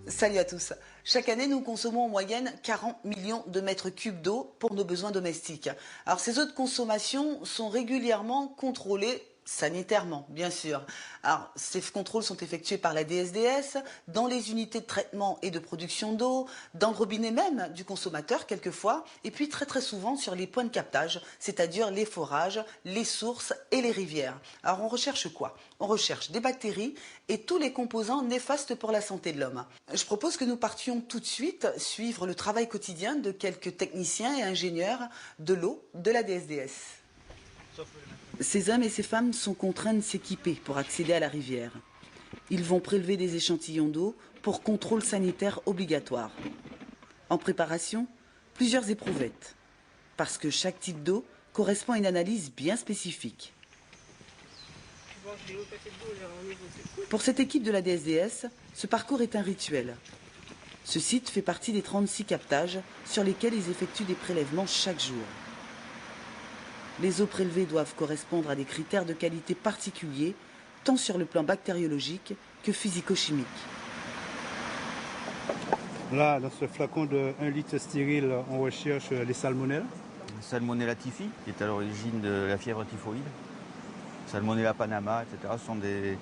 Salut à tous. Chaque année, nous consommons en moyenne 40 millions de mètres cubes d'eau pour nos besoins domestiques. Alors, ces eaux de consommation sont régulièrement contrôlées sanitairement, bien sûr. Alors, ces contrôles sont effectués par la DSDS, dans les unités de traitement et de production d'eau, dans le robinet même du consommateur quelquefois, et puis très souvent sur les points de captage, c'est-à-dire les forages, les sources et les rivières. Alors, on recherche quoi? On recherche des bactéries et tous les composants néfastes pour la santé de l'homme. Je propose que nous partions tout de suite suivre le travail quotidien de quelques techniciens et ingénieurs de l'eau de la DSDS. Ces hommes et ces femmes sont contraints de s'équiper pour accéder à la rivière. Ils vont prélever des échantillons d'eau pour contrôle sanitaire obligatoire. En préparation, plusieurs éprouvettes, parce que chaque type d'eau correspond à une analyse bien spécifique. Pour cette équipe de la DSDS, ce parcours est un rituel. Ce site fait partie des 36 captages sur lesquels ils effectuent des prélèvements chaque jour. Les eaux prélevées doivent correspondre à des critères de qualité particuliers, tant sur le plan bactériologique que physico-chimique. Là, dans ce flacon de 1 litre stérile, on recherche les salmonelles. Salmonella typhi, qui est à l'origine de la fièvre typhoïde. Salmonella panama, etc. Ce sont des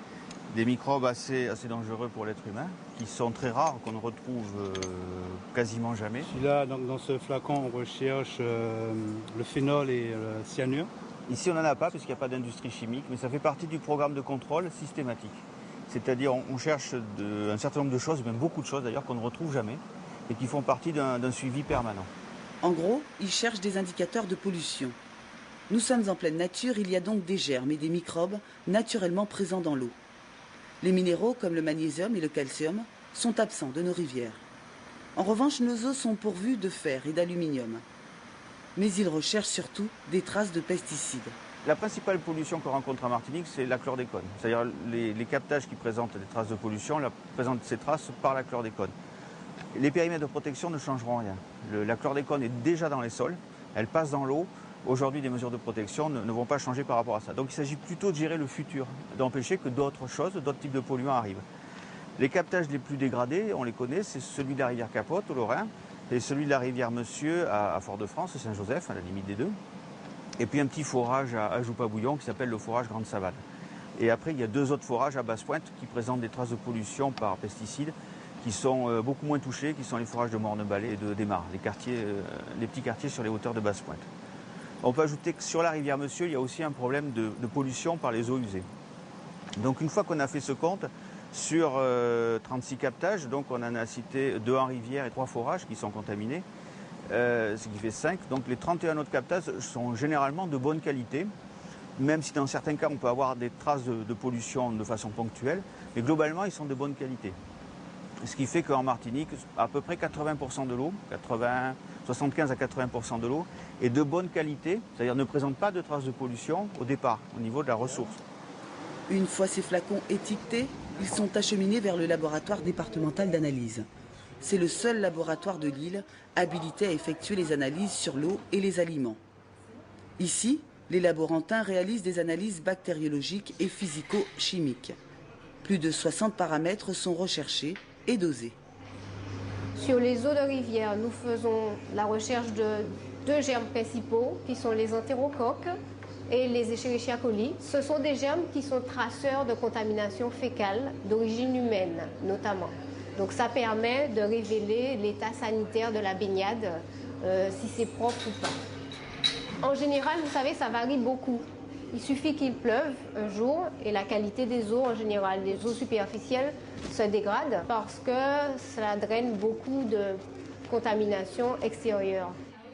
microbes assez dangereux pour l'être humain, qui sont très rares, qu'on ne retrouve quasiment jamais. Ici, là, donc, dans ce flacon, on recherche le phénol et le cyanure. Ici, on n'en a pas, parce qu'il n'y a pas d'industrie chimique, mais ça fait partie du programme de contrôle systématique. C'est-à-dire, on cherche un certain nombre de choses, même beaucoup de choses d'ailleurs, qu'on ne retrouve jamais, et qui font partie d'un suivi permanent. En gros, ils cherchent des indicateurs de pollution. Nous sommes en pleine nature, il y a donc des germes et des microbes naturellement présents dans l'eau. Les minéraux, comme le magnésium et le calcium, sont absents de nos rivières. En revanche, nos eaux sont pourvues de fer et d'aluminium. Mais ils recherchent surtout des traces de pesticides. La principale pollution qu'on rencontre en Martinique, c'est la chlordécone. C'est-à-dire les captages qui présentent des traces de pollution présentent ces traces par la chlordécone. Les périmètres de protection ne changeront rien. La chlordécone est déjà dans les sols, elle passe dans l'eau. Aujourd'hui, des mesures de protection ne vont pas changer par rapport à ça. Donc il s'agit plutôt de gérer le futur, d'empêcher que d'autres choses, d'autres types de polluants arrivent. Les captages les plus dégradés, on les connaît, c'est celui de la rivière Capote au Lorrain et celui de la rivière Monsieur à Fort-de-France, Saint-Joseph, à la limite des deux. Et puis un petit forage à Joupa-Bouillon qui s'appelle le forage Grande Savane. Et après, il y a 2 autres forages à Basse-Pointe qui présentent des traces de pollution par pesticides qui sont beaucoup moins touchés, qui sont les forages de Morne-Ballet et de Desmares, les petits quartiers sur les hauteurs de Basse-Pointe. On peut ajouter que sur la rivière Monsieur, il y a aussi un problème de pollution par les eaux usées. Donc une fois qu'on a fait ce compte, sur 36 captages, donc on en a cité 2 en rivière et 3 forages qui sont contaminés, ce qui fait 5. Donc les 31 autres captages sont généralement de bonne qualité, même si dans certains cas on peut avoir des traces de pollution de façon ponctuelle, mais globalement ils sont de bonne qualité. Ce qui fait qu'en Martinique, à peu près 80% de l'eau, 75 à 80% de l'eau, est de bonne qualité, c'est-à-dire ne présente pas de traces de pollution au départ, au niveau de la ressource. Une fois ces flacons étiquetés, ils sont acheminés vers le laboratoire départemental d'analyse. C'est le seul laboratoire de l'île habilité à effectuer les analyses sur l'eau et les aliments. Ici, les laborantins réalisent des analyses bactériologiques et physico-chimiques. Plus de 60 paramètres sont recherchés et dosés. Sur les eaux de rivière, nous faisons la recherche de 2 germes principaux qui sont les entérocoques et les Escherichia coli. Ce sont des germes qui sont traceurs de contamination fécale d'origine humaine notamment. Donc ça permet de révéler l'état sanitaire de la baignade, si c'est propre ou pas. En général, vous savez, ça varie beaucoup. Il suffit qu'il pleuve un jour et la qualité des eaux en général, les eaux superficielles, se dégrade parce que cela draine beaucoup de contamination extérieure.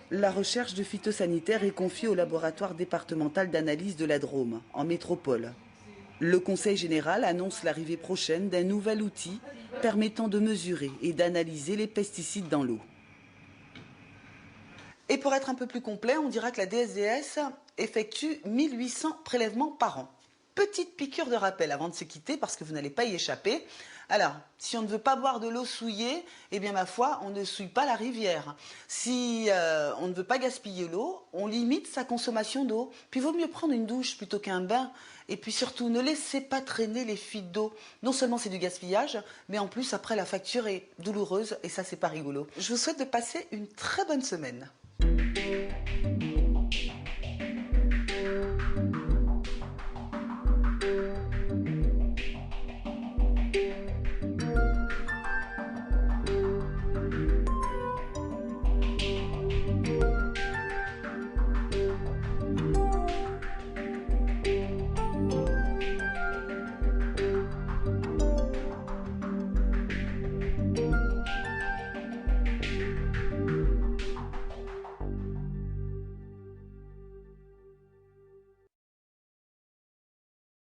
La recherche de phytosanitaire est confiée au laboratoire départemental d'analyse de la Drôme, en métropole. Le Conseil général annonce l'arrivée prochaine d'un nouvel outil permettant de mesurer et d'analyser les pesticides dans l'eau. Et pour être un peu plus complet, on dira que la DSDS effectue 1800 prélèvements par an. Petite piqûre de rappel avant de se quitter parce que vous n'allez pas y échapper. Alors, si on ne veut pas boire de l'eau souillée, eh bien ma foi, on ne souille pas la rivière. Si on ne veut pas gaspiller l'eau, on limite sa consommation d'eau. Puis il vaut mieux prendre une douche plutôt qu'un bain. Et puis surtout, ne laissez pas traîner les fuites d'eau. Non seulement c'est du gaspillage, mais en plus après la facture est douloureuse et ça c'est pas rigolo. Je vous souhaite de passer une très bonne semaine.